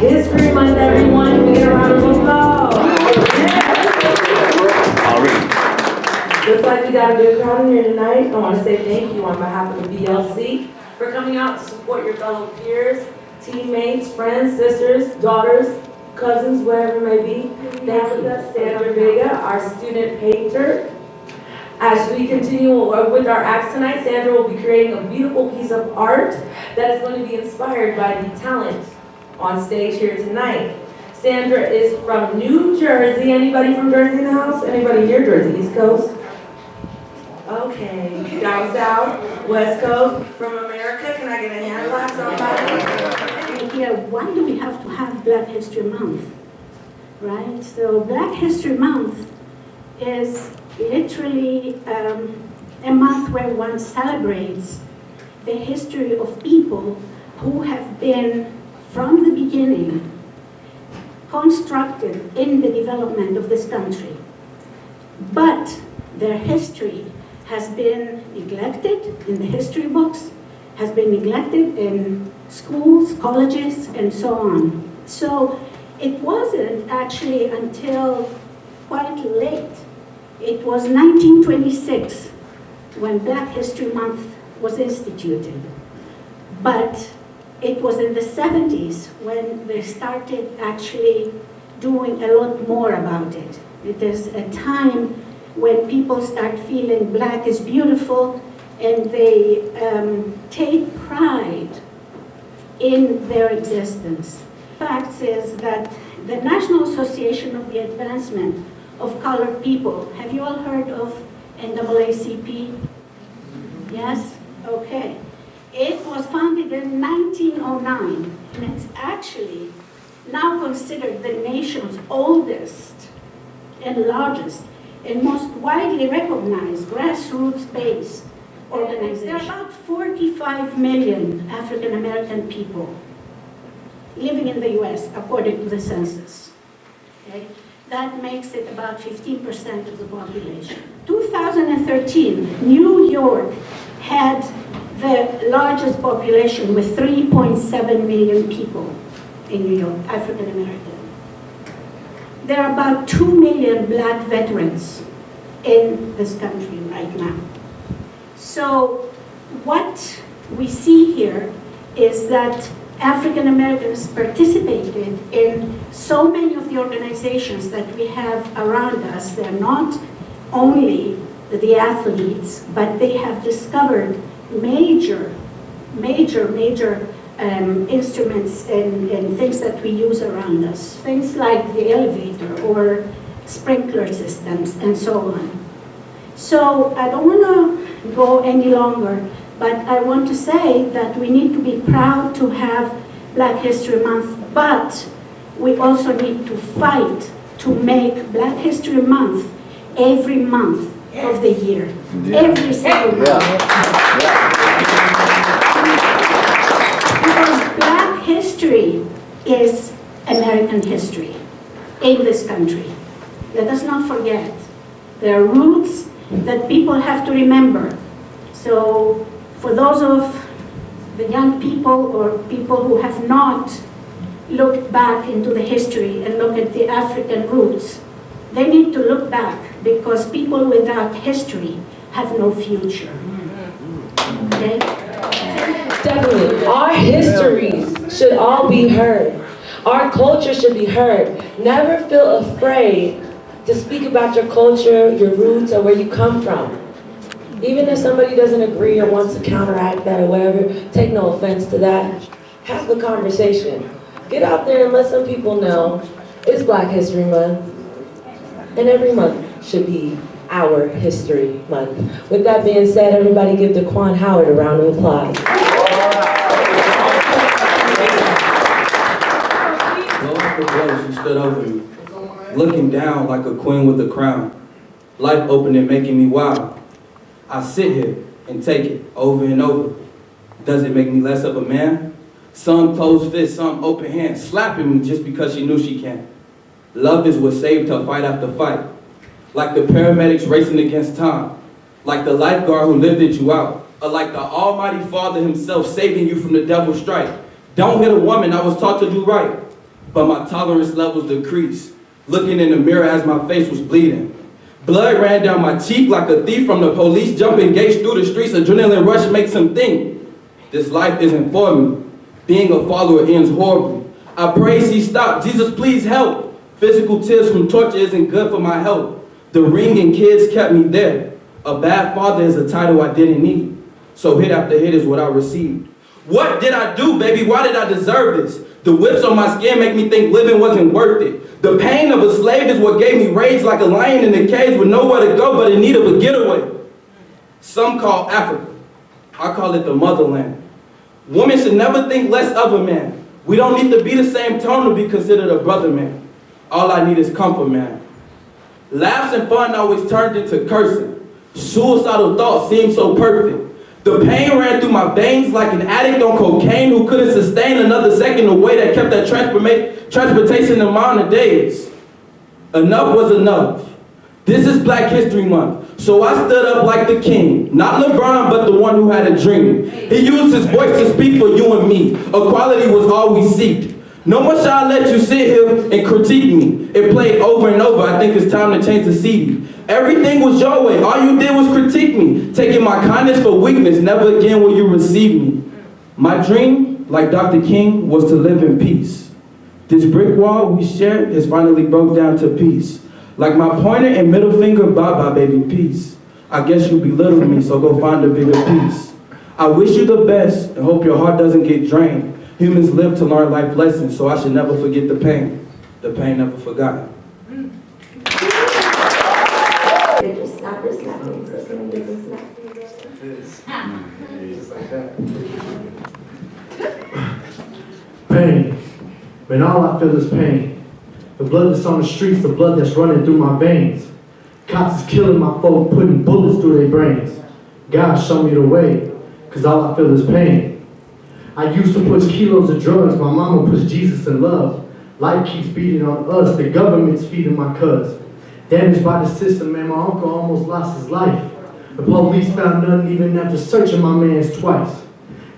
History Month, everyone. Can we get a round of applause? Yeah. Looks like we got a good crowd in here tonight. I want to say thank you on behalf of the BLC for coming out to support your fellow peers, teammates, friends, sisters, daughters, cousins, wherever it may be. Thank you, Sandra Vega, our student painter. As we continue with our acts tonight, Sandra will be creating a beautiful piece of art that is going to be inspired by the talent on stage here tonight. Sandra is from New Jersey. Anybody from Jersey in the house? Anybody near Jersey? East Coast? Okay. Down south? West Coast? From America? Can I get a hand clap, somebody? Yeah, why do we have to have Black History Month? Right? So Black History Month is literally a month where one celebrates the history of people who have been, from the beginning, constructed in the development of this country. But their history has been neglected in the history books, has been neglected in schools, colleges, and so on. So it wasn't actually until quite late. It was 1926 when Black History Month was instituted. But it was in the 70s when they started actually doing a lot more about it. It is a time when people start feeling Black is beautiful and they take pride in their existence. The fact is that the National Association of the Advancement of Colored People, have you all heard of NAACP? Yes? Okay. It was founded in 1909, and it's actually now considered the nation's oldest and largest and most widely recognized grassroots-based organization. There are about 45 million African American people living in the US, according to the census. Okay? That makes it about 15% of the population. 2013, New York had the largest population with 3.7 million people in New York, African American. There are about 2 million Black veterans in this country right now. So what we see here is that African Americans participated in so many of the organizations that we have around us. They're not only the athletes, but they have discovered major instruments and things that we use around us. Things like the elevator or sprinkler systems and so on. So I don't want to go any longer, but I want to say that we need to be proud to have Black History Month, but we also need to fight to make Black History Month every month of the year. Yeah. Every single month. Yeah. Because Black history is American history in this country. Let us not forget. There are roots that people have to remember. So for those of the young people or people who have not looked back into the history and look at the African roots, they need to look back, because people without history have no future. Okay? Definitely. Our histories should all be heard. Our culture should be heard. Never feel afraid to speak about your culture, your roots, or where you come from. Even if somebody doesn't agree or wants to counteract that or whatever, take no offense to that. Have the conversation. Get out there and let some people know it's Black History Month. And every month should be our History Month. With that being said, everybody give Daquan Howard a round of applause. She stood over me, looking down like a queen with a crown. Life opening, making me wild. I sit here and take it over and over. Does it make me less of a man? Some closed fists, some open hands, slapping me just because she knew she can. Love is what saved her fight after fight. Like the paramedics racing against time. Like the lifeguard who lifted you out. Or like the Almighty Father himself saving you from the devil's strike. Don't hit a woman, I was taught to do right. but my tolerance levels decreased. Looking in the mirror as my face was bleeding. Blood ran down my cheek like a thief from the police, jumping gates through the streets. Adrenaline rush makes him think, this life isn't for me. Being a follower ends horribly. I praise he stopped. Jesus, please help. Physical tears from torture isn't good for my health. The ring and kids kept me there. A bad father is a title I didn't need. So hit after hit is what I received. What did I do, baby? Why did I deserve this? The whips on my skin make me think living wasn't worth it. The pain of a slave is what gave me rage, like a lion in a cage with nowhere to go but in need of a getaway. Some call Africa. I call it the motherland. Women should never think less of a man. We don't need to be the same tone to be considered a brother man. All I need is comfort, man. Laughs and fun always turned into cursing. Suicidal thoughts seemed so perfect. The pain ran through my veins like an addict on cocaine who couldn't sustain another second away that kept that transportation in mind of days. Enough was enough. This is Black History Month, so I stood up like the king. Not LeBron, but the one who had a dream. He used his voice to speak for you and me. Equality was all we seeked. No one shall let you sit here and critique me. It played over and over. I think it's time to change the CD. Everything was your way. All you did was critique me. Taking my kindness for weakness. Never again will you receive me. My dream, like Dr. King, was to live in peace. This brick wall we shared has finally broke down to peace. Like my pointer and middle finger, bye-bye, baby, peace. I guess you belittled me, so go find a bigger peace. I wish you the best and hope your heart doesn't get drained. Humans live to learn life lessons, so I should never forget the pain. The pain never forgotten. Pain. Man, all I feel is pain. The blood that's on the streets, the blood that's running through my veins. Cops is killing my folk, putting bullets through their brains. God, show me the way, cause all I feel is pain. I used to push kilos of drugs, my mama pushed Jesus in love. Life keeps beating on us, the government's feeding my cuz. Damaged by the system, man, my uncle almost lost his life. The police found nothing even after searching my man's twice.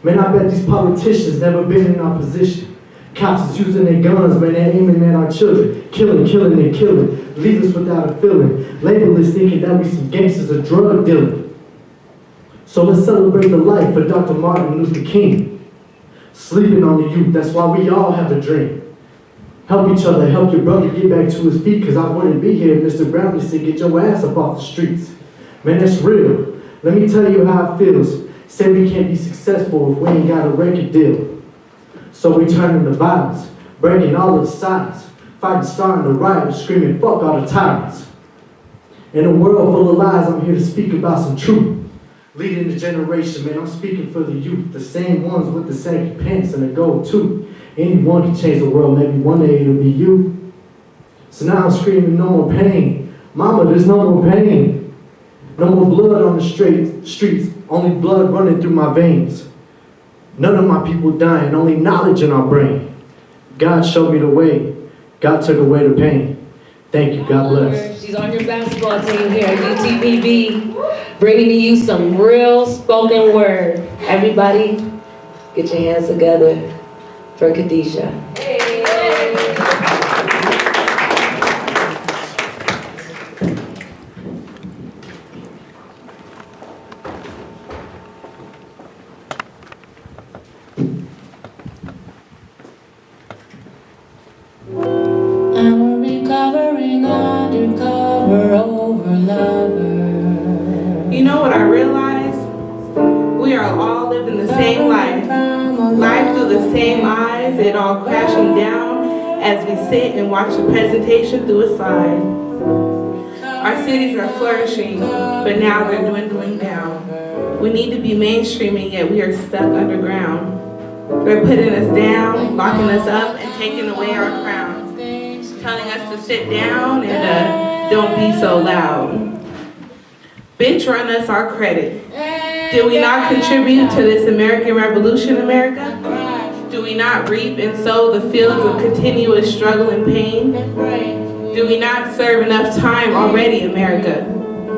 Man, I bet these politicians never been in our position. Cops is using their guns, man, they're aiming at our children. Killing, killing, and killing. Leave us without a feeling. Label is thinking that we some gangsters or drug dealing. So let's celebrate the life of Dr. Martin Luther King. Sleeping on the youth, that's why we all have a dream. Help each other, help your brother get back to his feet, cause I wouldn't be here if Mr. Brownlee said get your ass up off the streets. Man, that's real. Let me tell you how it feels. Say we can't be successful if we ain't got a record deal. So we turn into violence, breaking all of the silence, fighting, starting to riot, screaming fuck all the tyrants. In a world full of lies, I'm here to speak about some truth. Leading the generation, man, I'm speaking for the youth, the same ones with the saggy pants and the gold tooth. Anyone can change the world, maybe one day it'll be you. So now I'm screaming, no more pain. Mama, there's no more pain. No more blood on the streets, only blood running through my veins. None of my people dying, only knowledge in our brain. God showed me the way. God took away the pain. Thank you, God bless. She's on your basketball team here at UTPB, bringing to you some real spoken word. Everybody, get your hands together for Khadijah. I'm a recovering undercover overlover. You know what I realized? We are all living the same life. Life through the same eyes, it all crashing down as we sit and watch the presentation through a slide. Our cities are flourishing, but now they're dwindling down. We need to be mainstreaming, yet we are stuck underground. They're putting us down, locking us up, and taking away our crowns. Telling us to sit down and don't be so loud. Bitch, run us our credit. Did we not contribute to this American Revolution, America? Do we not reap and sow the fields of continuous struggle and pain? Do we not serve enough time already, America?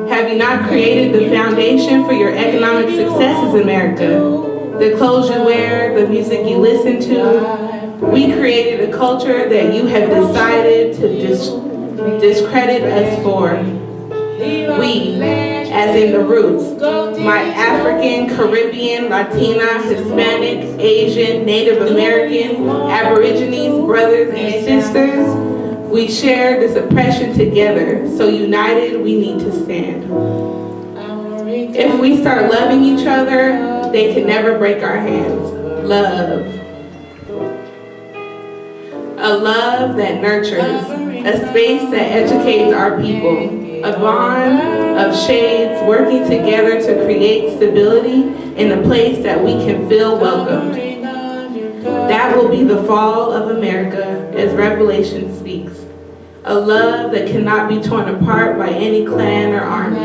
Have you not created the foundation for your economic successes, America? The clothes you wear, the music you listen to, We created a culture that you have decided to discredit us for. We, as in the roots, my African, Caribbean, Latina, Hispanic, Asian, Native American, Aborigines, brothers and sisters, we share this oppression together. So united, we need to stand. If we start loving each other, they can never break our hands. Love. A love that nurtures, a space that educates our people, a bond of shades working together to create stability in a place that we can feel welcomed. That will be the fall of America, as Revelation speaks. A love that cannot be torn apart by any clan or army.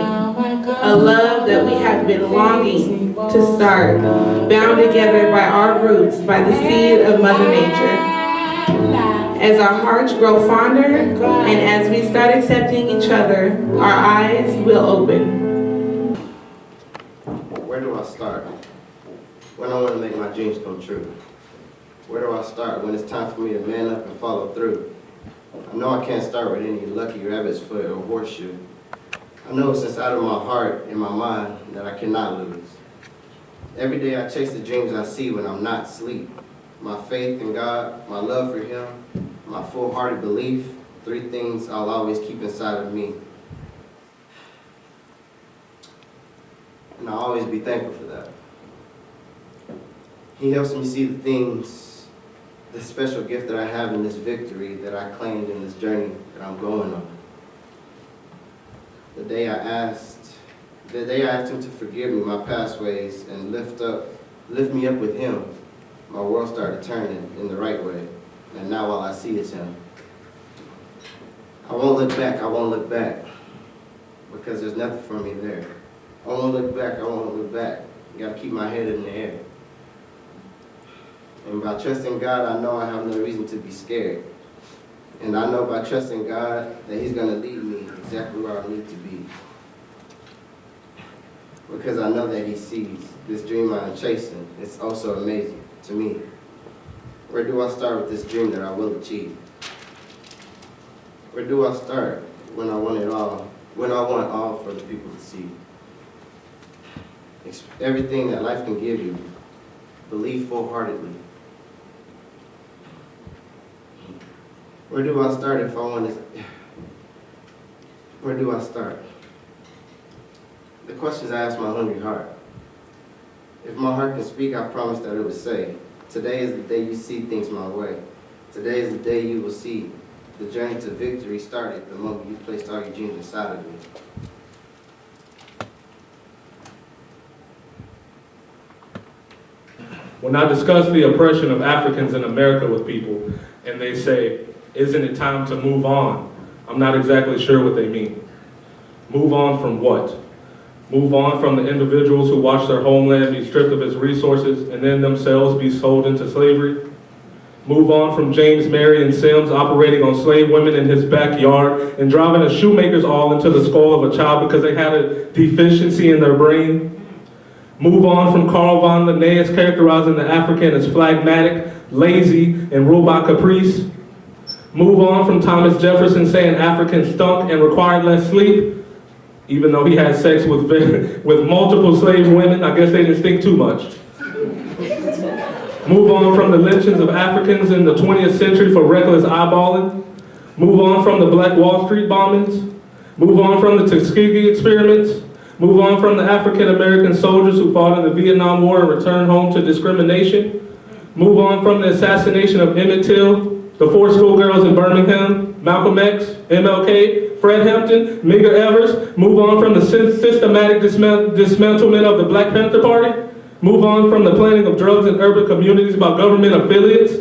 A love that we have been longing to start, bound together by our roots, by the seed of Mother Nature. As our hearts grow fonder, and as we start accepting each other, our eyes will open. Where do I start? When I want to make my dreams come true. Where do I start when it's time for me to man up and follow through? I know I can't start with any lucky rabbit's foot or horseshoe. I know it's inside of my heart and my mind that I cannot lose. Every day I chase the dreams I see when I'm not asleep. My faith in God, my love for Him, my full-hearted belief, 3 things I'll always keep inside of me. And I'll always be thankful for that. He helps me see the things, the special gift that I have in this victory that I claimed in this journey that I'm going on. The day I asked Him to forgive me my past ways and lift me up with Him, my world started turning in the right way. And now all I see is Him. I won't look back, I won't look back, because there's nothing for me there. I won't look back, I won't look back. I gotta keep my head in the air. And by trusting God, I know I have no reason to be scared. And I know by trusting God that He's gonna lead me exactly where I need to be. Because I know that He sees this dream I'm chasing. It's also amazing to me. Where do I start with this dream that I will achieve? Where do I start when I want it all, when I want all for the people to see? Everything that life can give you, believe full-heartedly. Where do I start if I want to? Where do I start? The questions I ask my hungry heart. If my heart can speak, I promise that it would say, today is the day you see things my way. Today is the day you will see the journey to victory started the moment you placed all your dreams inside of me. When I discuss the oppression of Africans in America with people, and they say, isn't it time to move on? I'm not exactly sure what they mean. Move on from what? Move on from the individuals who watch their homeland be stripped of its resources and then themselves be sold into slavery? Move on from James Marion Sims operating on slave women in his backyard and driving a shoemaker's awl into the skull of a child because they had a deficiency in their brain? Move on from Carl von Linnaeus characterizing the African as phlegmatic, lazy, and ruled by caprice? Move on from Thomas Jefferson saying Africans stunk and required less sleep, even though he had sex with multiple slave women. I guess they didn't stink too much. Move on from the lynchings of Africans in the 20th century for reckless eyeballing. Move on from the Black Wall Street bombings. Move on from the Tuskegee experiments. Move on from the African-American soldiers who fought in the Vietnam War and returned home to discrimination. Move on from the assassination of Emmett Till, the 4 schoolgirls in Birmingham, Malcolm X, MLK, Fred Hampton, Medgar Evers. Move on from the systematic dismantlement of the Black Panther Party. Move on from the planting of drugs in urban communities by government affiliates.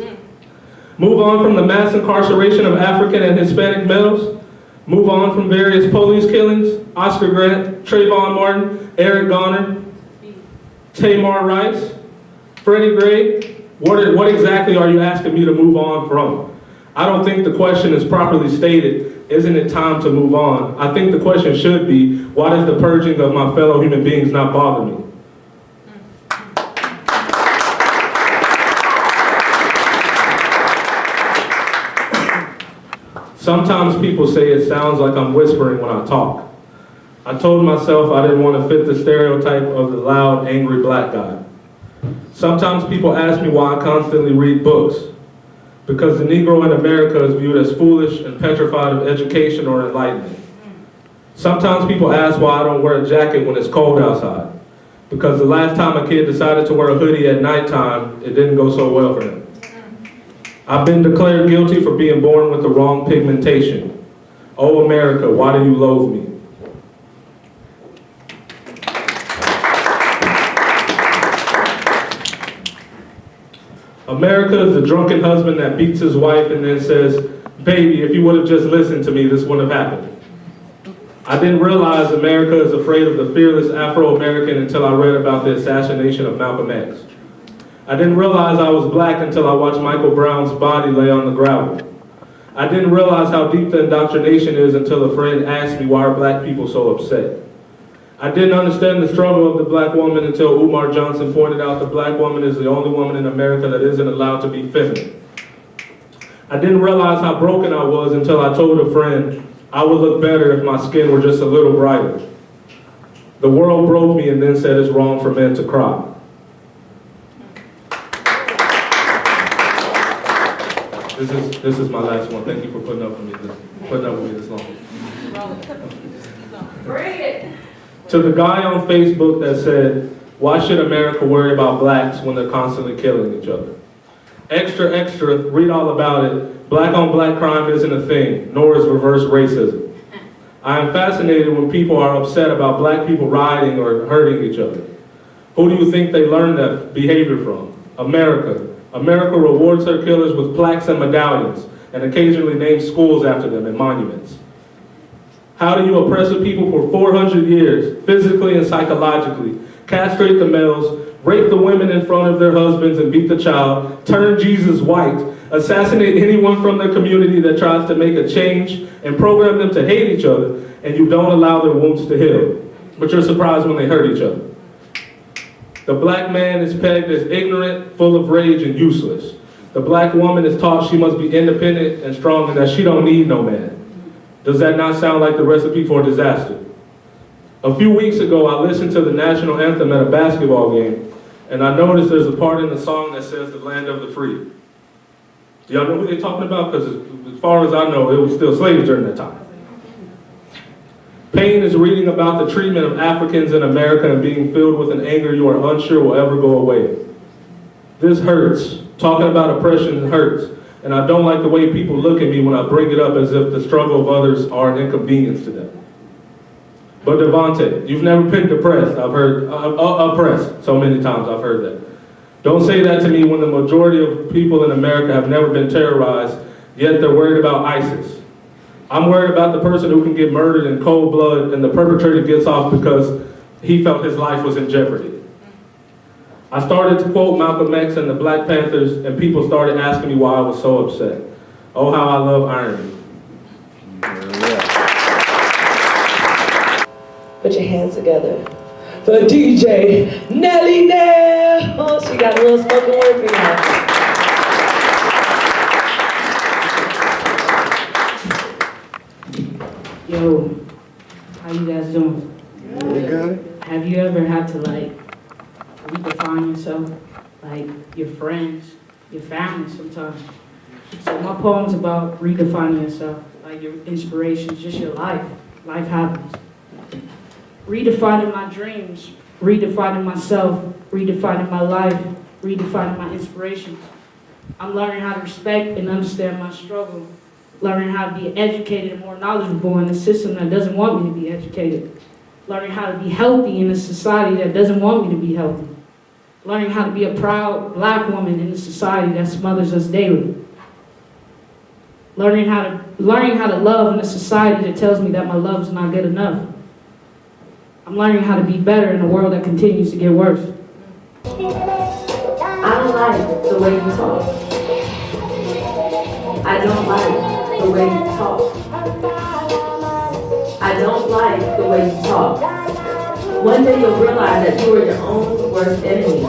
Move on from the mass incarceration of African and Hispanic males. Move on from various police killings, Oscar Grant, Trayvon Martin, Eric Garner, Tamar Rice, Freddie Gray. What exactly are you asking me to move on from? I don't think the question is properly stated, isn't it time to move on? I think the question should be, why does the purging of my fellow human beings not bother me? Sometimes people say it sounds like I'm whispering when I talk. I told myself I didn't want to fit the stereotype of the loud, angry black guy. Sometimes people ask me why I constantly read books. Because the Negro in America is viewed as foolish and petrified of education or enlightenment. Sometimes people ask why I don't wear a jacket when it's cold outside. Because the last time a kid decided to wear a hoodie at nighttime, it didn't go so well for him. I've been declared guilty for being born with the wrong pigmentation. Oh America, why do you loathe me? America is the drunken husband that beats his wife and then says, baby, if you would have just listened to me, this wouldn't have happened. I didn't realize America is afraid of the fearless Afro-American until I read about the assassination of Malcolm X. I didn't realize I was black until I watched Michael Brown's body lay on the gravel. I didn't realize how deep the indoctrination is until a friend asked me why are black people so upset. I didn't understand the struggle of the black woman until Umar Johnson pointed out the black woman is the only woman in America that isn't allowed to be feminine. I didn't realize how broken I was until I told a friend I would look better if my skin were just a little brighter. The world broke me and then said it's wrong for men to cry. This is my last one. Thank you for putting up with me this long. Bring it. To the guy on Facebook that said, why should America worry about blacks when they're constantly killing each other? Extra, extra, read all about it. Black on black crime isn't a thing, nor is reverse racism. I am fascinated when people are upset about black people rioting or hurting each other. Who do you think they learned that behavior from? America. America rewards her killers with plaques and medallions, and occasionally names schools after them and monuments. How do you oppress a people for 400 years, physically and psychologically, castrate the males, rape the women in front of their husbands and beat the child, turn Jesus white, assassinate anyone from their community that tries to make a change, and program them to hate each other, and you don't allow their wounds to heal, but you're surprised when they hurt each other? The black man is pegged as ignorant, full of rage, and useless. The black woman is taught she must be independent and strong and that she don't need no man. Does that not sound like the recipe for disaster? A few weeks ago, I listened to the national anthem at a basketball game, and I noticed there's a part in the song that says the land of the free. Do y'all know who they're talking about? Because as far as I know, it was still slaves during that time. Pain is reading about the treatment of Africans in America and being filled with an anger you are unsure will ever go away. This hurts. Talking about oppression hurts. And I don't like the way people look at me when I bring it up as if the struggle of others are an inconvenience to them. But Devontae, you've never been depressed. I've heard, oppressed so many times, I've heard that. Don't say that to me when the majority of people in America have never been terrorized, yet they're worried about ISIS. I'm worried about the person who can get murdered in cold blood and the perpetrator gets off because he felt his life was in jeopardy. I started to quote Malcolm X and the Black Panthers, and people started asking me why I was so upset. Oh, how I love irony. Put your hands together for DJ Nelly Nell. Oh, she got a little spoken word for you. Yo, how you guys doing? Good. Have you ever had to redefine yourself? Like your friends, your family sometimes. So my poem's about redefining yourself, like your inspirations, just your life. Life happens. Redefining my dreams, redefining myself, redefining my life, redefining my inspirations. I'm learning how to respect and understand my struggle. Learning how to be educated and more knowledgeable in a system that doesn't want me to be educated. Learning how to be healthy in a society that doesn't want me to be healthy. Learning how to be a proud black woman in a society that smothers us daily. Learning how to love in a society that tells me that my love is not good enough. I'm learning how to be better in a world that continues to get worse. I don't like the way you talk. I don't like the way you talk. I don't like the way you talk. One day you'll realize that you are your own worst enemy.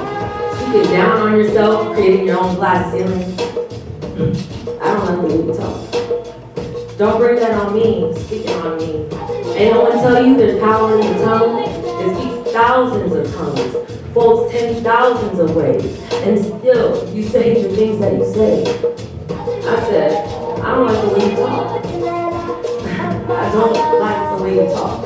Speaking down on yourself, creating your own glass ceilings. I don't like the way you talk. Don't bring that on me, speaking on me. Ain't no one tell you there's power in the tongue? It speaks thousands of tongues, folds 10,000s of ways, and still you say the things that you say. I said, I don't like the way you talk. I don't like the way you talk.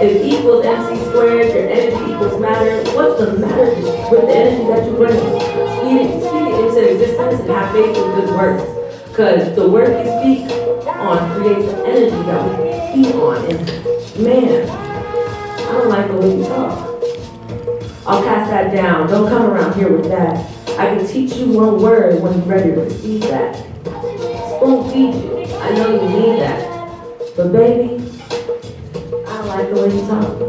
If equals MC squared, your energy equals matter, what's the matter with the energy that you bring? Speak it into existence and have faith in good works. Because the word you speak on creates the energy that we feed on. And man, I don't like the way you talk. I'll cast that down. Don't come around here with that. I can teach you one word when you're ready to receive that. Spoon feed you. I know you need that. But baby, I don't like the way you talk.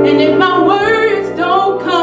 And if my words don't come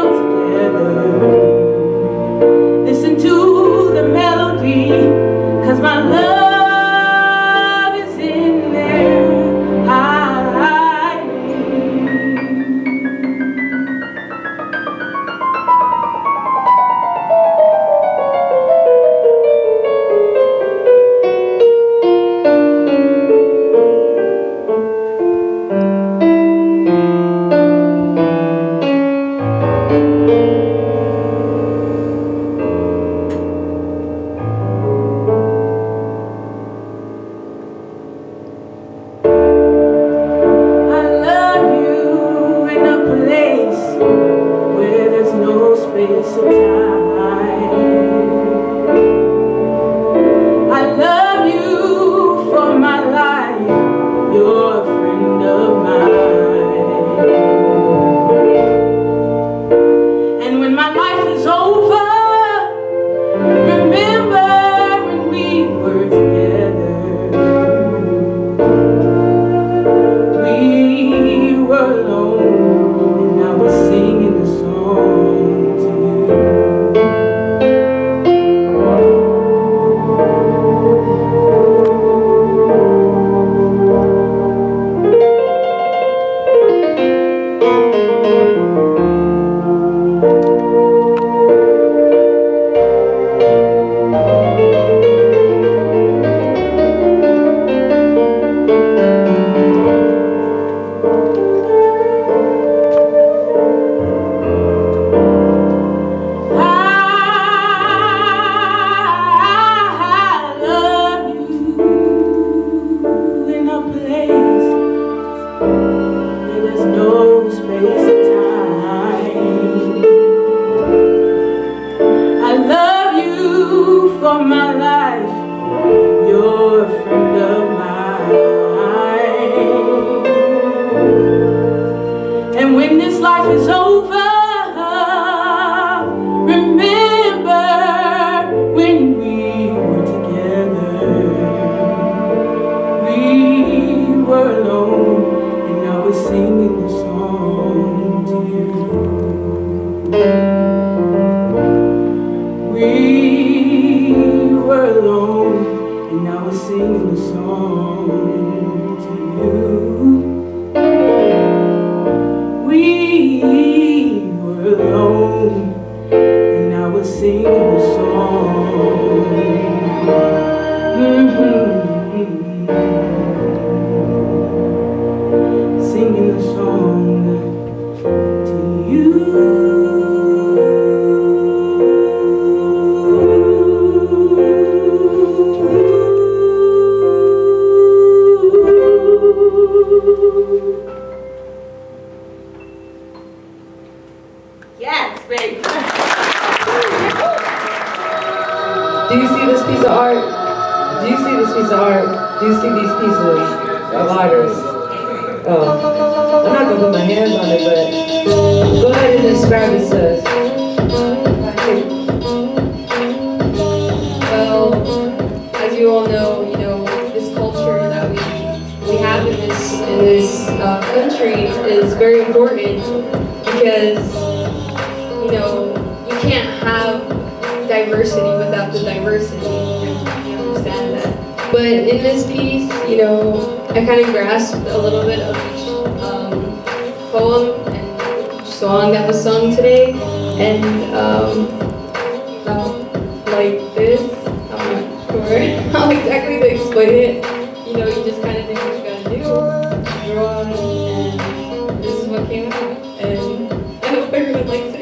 life is over. Remember when we were together. We were alone, and I was singing the song to you. We were alone, and I was singing the song to you. We were alone, and I was singing the song. Singing the song to you. Yes, baby. Do you see this piece of art? Do you see this piece of art? Do you see these pieces of artists? Oh, I'm not gonna put my hands on it, but go ahead and describe it to us. Well, as you all know, this culture that we have in this country is very important because you can't have diversity without the diversity. You understand that. But in this piece, I kind of grasped a little bit of each poem and each song that was sung today, and like this. I'm not sure how exactly to explain it. You just kind of do what you gotta do, draw, and this is what came out. And I hope everyone likes it.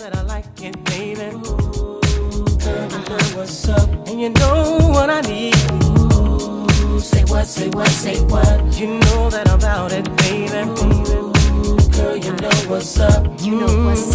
That I like it, baby. Girl, you know what's up, and you know what I need. Say what, say what, say what. You know that I'm about it, baby. Girl, you know what's up. You know what's up.